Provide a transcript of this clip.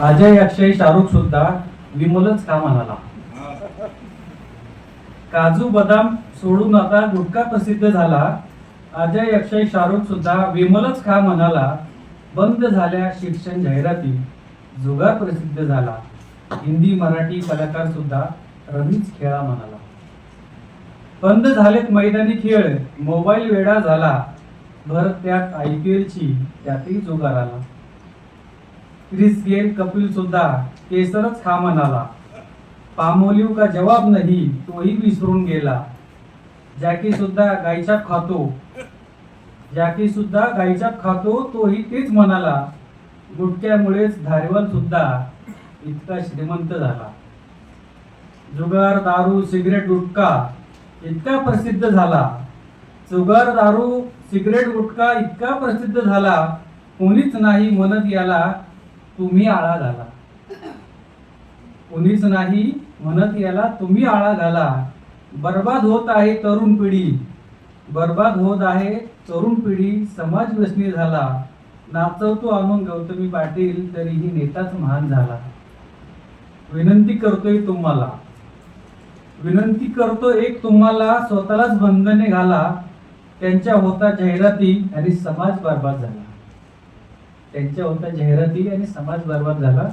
अजय अक्षय शाहरुख सुद्धा विमलच का म्हणाला. काजू बदाम सोडून आता गुटखा प्रसिद्ध झाला. अजय अक्षय शाहरुख सुद्धा विमलच खा म्हणाला. बंद झाल्या शिक्षण जाहिराती, जुगार प्रसिद्ध झाला. हिंदी मराठी कलाकार सुद्धा रमीच खेळा म्हणाला. बंद झालेत मैदानी खेळ, मोबाईल वेडा झाला. भर त्यात IPL ची, त्यातही जुगार आला. क्रिस गेल कपिल सुद्धा केसरच खा म्हणाला. पामोलिव का जवाब नाही, तोही विसरून गेला. जॅकी सुद्धा गायछाप खातो, तोही तेच म्हणाला. गुटख्यामुळेच धारीवाल सुद्धा इतका श्रीमंत झाला. जुगार दारू सिगरेट गुटखा इतका प्रसिद्ध झाला. जुगार दारू सिगरेट गुटखा इतका प्रसिद्ध झाला, कोणीच नाही म्हणत याला तुम्ही आळा घाला. कोणीच नाही म्हणत याला तुम्ही आळा घाला. बर्बाद होत आहे तरुण पिढी, समाज व्यसनी झाला. नाचवतो आणून गौतमी पाटील, तरीही नेताच महान झाला. विनंती करतो एक तुम्हाला, स्वतःलाच बंधने घाला. त्यांच्या होता जाहिराती आणि समाज बर्बाद झाला.